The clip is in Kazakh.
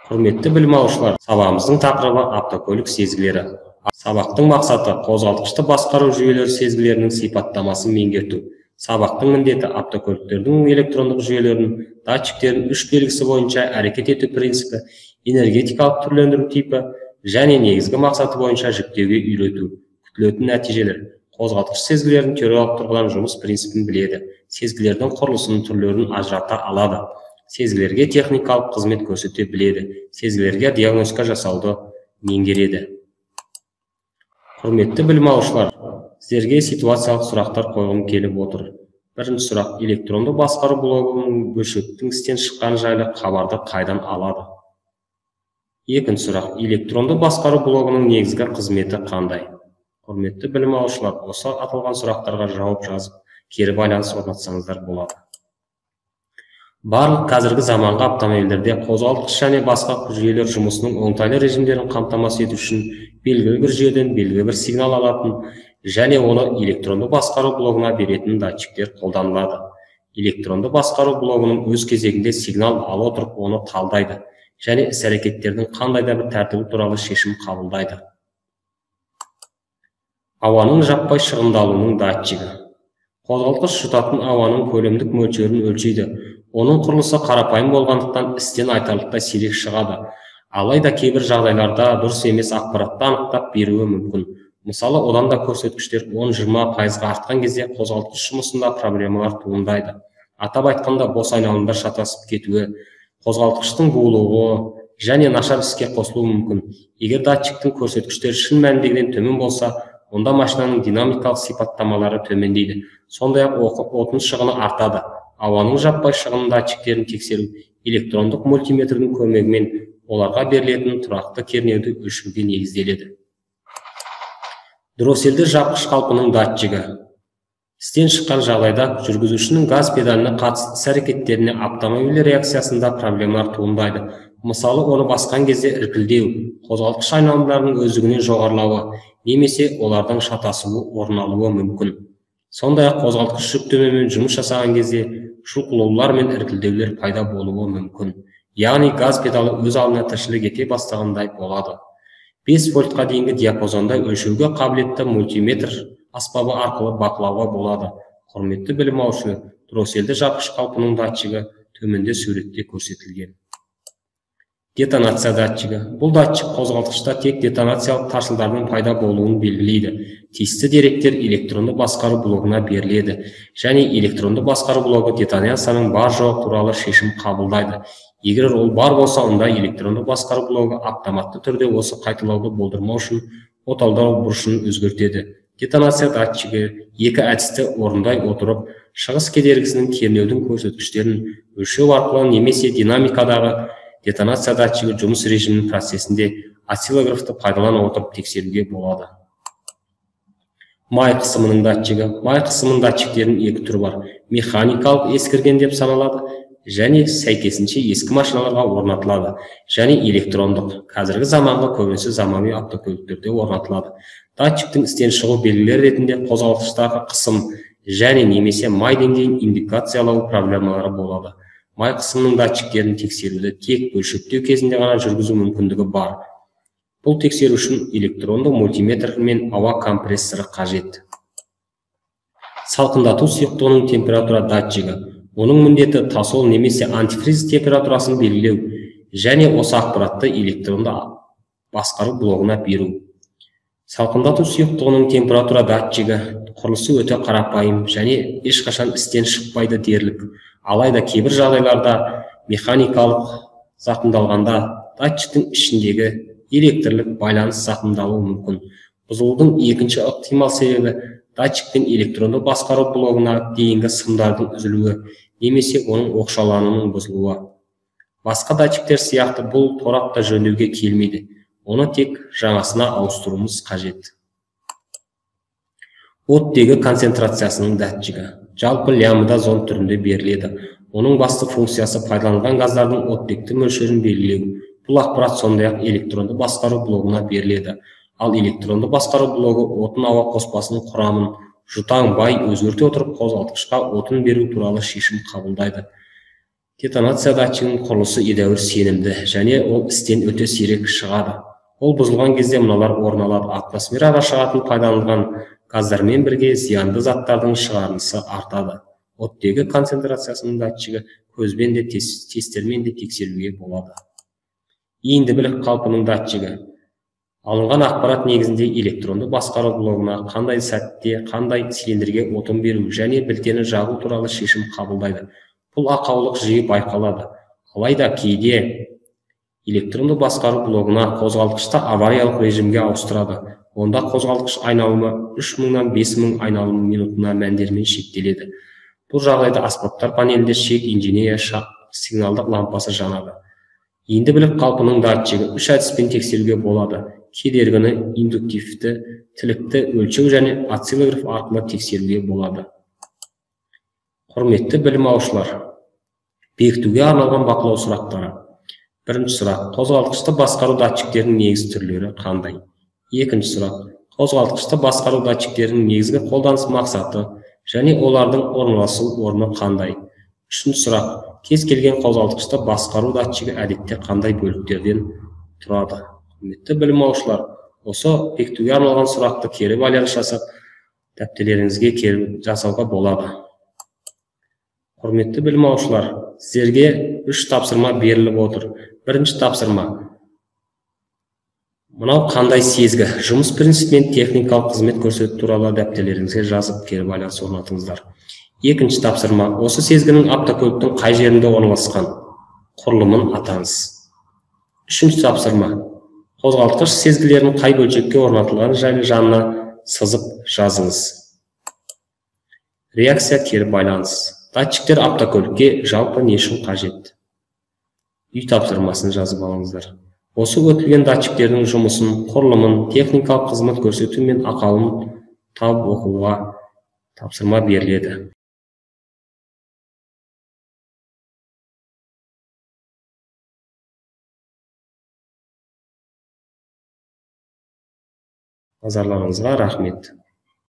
Құрметті білім алушылар, сабағымыздың тақырыбы автокөлік сезгілері. Сабақтың мақсаты қозғалтқышты басқару жүйелері сезгілерінің сипаттамасын меңгерту. Сабақтың міндеті автокөліктердің электрондық жүйелерінің датчиктердің үш белгісі бойынша әрекет ету принципі, энергетикалық түрлендіру типі және негізгі мақсаты бойынша жіктеуге үйрету. Күтілетін нәтижелер: қозғалтқыш сезгілердің теориялық тұрғыдан жұмыс принципін біледі, сезгілердің құрылысының түрлерін ажырата алады, сезгілерге техникалық қызмет көрсете біледі, сезгілерге диагностика жасауды меңгереді. Құрметті білім алушылар, сіздерге ситуациялық сұрақтар қойғым келіп отыр. Бірінші сұрақ: электронды басқару блогының бөлшектің істен шыққаны жайлы хабарды қайдан алады? Екінші сұрақ: электронды басқару блогының негізгі қызметі қандай? Құрметті білім алушылар, осы аталған сұрақтарға жауап жазып, кері байланыс орнатсаңыздар болады. Барлық қазіргі заманғы автомобильдерде қозғалтқыш және басқа жүйелер жұмысының оңтайлы режимдерін қамтамасыз ету үшін белгілі бір жүйеден белгілі бір сигнал алатын және оны электронды басқару блогына беретін датчиктер қолданылады. Электронды басқару блогының өз кезегінде сигнал ала отырып оны талдайды және іс-әрекеттердің қандай да бір тәртібі туралы шешім қабылдайды. Ауаның жаппай шығындалуының датчигі. Қозғалтқыш жұтатын ауаның көлемдік мөлшерін өлшейді. Оның құрылысы қарапайым болғандықтан істен айтарлықтай сирек шығады. Алайда кейбір жағдайларда дұрыс емес ақпаратты анықтап беруі мүмкін. Мысалы, одан да көрсеткіштер 10-20% артқан кезде қозғалтқыш жұмысында проблемалар туындайды. Атап айтқанда, бос айналымдар шатасып кетуі, қозғалтқыштың буылуы және нашар іске қосылуы мүмкін. Егер датчиктің көрсеткіштері шын мәніндегіден төмен болса, онда машинаның динамикалық сипаттамалары төмендейді. Сондай-ақ отын шығыны артады. Ауаның жаппай шығын датчиктерін тексеру электрондық мультиметрдің көмегімен оларға берілетін тұрақты кернеуді өлшеуге негізделеді. Дросельді жапқыш қалпының датчигі. Істен шыққан жағдайда жүргізушінің газ педаліне қатысты іс-әрекеттеріне автомобиль реакциясында проблемалар туындайды. Мысалы, оны басқан кезде іркілдеу, қозғалтқыш айналымдарының өздігінен жоғарылауы немесе олардың шатасуы орын алуы мүмкін. Сондай-ақ қозғалтқыш жүктемемен жұмыс жасаған кезде шұлқылаулар мен іркілдеулер пайда болуы мүмкін. Яғни газ педалы өз алдына тіршілік ете бастағандай болады. 5 вольтқа дейінгі диапазонда өлшеуге қабілетті мультиметр аспабы арқылы бақылауға болады. Құрметті білім алушылар, дросельді жапқыш қалпының датчигі төменде суретте көрсетілген. Детонация датчигі. Бұл датчик қозғалтқышта тек детонациялық тарсылдардың пайда болуын белгілейді. Тиісті деректер электронды басқару блогына беріледі және электронды басқару блогы детонацияның бар жоқ туралы шешім қабылдайды. Егер ол бар болса, онда электронды басқару блогы автоматты түрде осы қайталауды болдырмау үшін оталдау бұрышын өзгертеді. Детонация датчигі екі әдісті орындай отырып, шығыс кедергісінің кернеудің көрсеткіштерін өлшеу арқылы немесе динамикадағы детонация датчигі жұмыс режимінің процесінде осциллографты пайдалана отырып тексеруге болады. Май қысымының датчигі. Май қысымының датчиктерінің екі түрі бар. Механикалық ескірген деп саналады және сәйкесінше ескі машиналарға орнатылады және электрондық. Қазіргі заманғы көбінесе заманауи автокөліктерде орнатылады. Датчиктің істен шығу белгілері ретінде қозғалтқыштағы қысым және немесе май деңгейін индикациялау проблемалары болады. Май қысымының датчиктерін тексеруді тек бөлшектеу кезінде ғана жүргізу мүмкіндігі бар. Бұл тексеру үшін электронды мультиметр мен ауа компрессоры қажет. Салқындату сұйықтығының температура датчигі. Оның міндеті тосол немесе антифриз температурасын белгілеу және осы ақпаратты электронды басқару блогына беру. Салқындату сұйықтығының температура датчигі құрылысы өте қарапайым және ешқашан істен шықпайды дерлік. Алайда кейбір жағдайларда механикалық зақымдалғанда датчиктің ішіндегі электрлік байланыс зақымдалуы мүмкін. Бұзылудың екінші ықтимал себебі датчиктен электронды басқару блогына дейінгі сымдардың үзілуі немесе оның оқшаулануының бұзылуы. Басқа датчиктер сияқты бұл торапта жөндеуге келмейді. Оны тек жаңасына ауыстыруымыз қажет. Оттегі концентрациясының датчигі. Жалпы лямбда зонд түрінде беріледі. Оның басты функциясы пайдаланған газдардың оттекті мөлшерін белгілеу. Бұл ақпарат сондай-ақ электронды басқару блогына беріледі. Ал электронды басқару блогы отын ауа қоспасының құрамын жұтаң бай өзгерте отырып қозғалтқышқа отын беру туралы шешім қабылдайды. Детонация датчигінің құрылысы едәуір сенімді және ол істен өте сирек шығады. Ол бұзылған кезде мыналар орын алады: атмосфераға шығатын пайдаланылған газдармен бірге зиянды заттардың шығарындысы артады. Оттегі концентрациясының датчигі көзбен де тестермен де тексеруге болады. Иінділік қалпының датчигі алынған ақпарат негізінде электронды басқару блогына қандай сәтте қандай цилиндрге отын беру және білтені жағу туралы шешім қабылдайды. Бұл ақаулық жиі байқалады. Алайда кейде электронды басқару блогына қозғалтқышты авариялық режимге ауыстырады. Онда қозғалтқыш айналымы 3000-нан 5000 айналым минутына мәндермен шектеледі. Бұл жағдайда аспаптар панелінде шек инженерия сигналдық лампасы жанады. Иінділік қалпының датчигі 3 әдіспен тексеруге болады: кедергіні индуктивті тілікті өлшеу және осциллограф арқылы тексеруге болады. Құрметті білім алушылар, бекітуге арналған бақылау сұрақтары. Бірінші сұрақ: қозғалтқышты басқару датчиктерінің негізгі түрлері қандай? Екінші сұрақ: қозғалтқышты басқару датчиктерінің негізгі қолданыс мақсаты және олардың орналасу орны қандай? Үшінші сұрақ: кез келген қозғалтқышты басқару датчигі әдетте қандай бөліктерден тұрады? Құрметті білім алушылар, осы бекітуге арналған сұрақты кері байланыс жасап, дәптерлеріңізге жасауға болады. Құрметті білім алушылар, сіздерге 3 тапсырма беріліп отыр. Бірінші тапсырма: мынау қандай сезгі? Жұмыс принципімен техникалық қызмет көрсету туралы дәптерлеріңізге жазып кері байланыс орнатыңыздар. Екінші тапсырма: осы сезгінің автокөліктің қай жерінде орналасқан? Құрылымын атаңыз. Үшінші тапсырма: қозғалтқыш сезгілерінің қай бөлшекке орнатылғаны жайлы жанына сызып жазыңыз. Реакция кері байланыс. Датчиктер автокөлікке жалпы не үшін қажет? Үй тапсырмасын жазып алыңыздар. Осы өтілген датчиктердің жұмысын, құрылымын, техникалық қызмет көрсету мен ақауын тауып оқуға тапсырма беріледі. Назарларыңызға рахмет.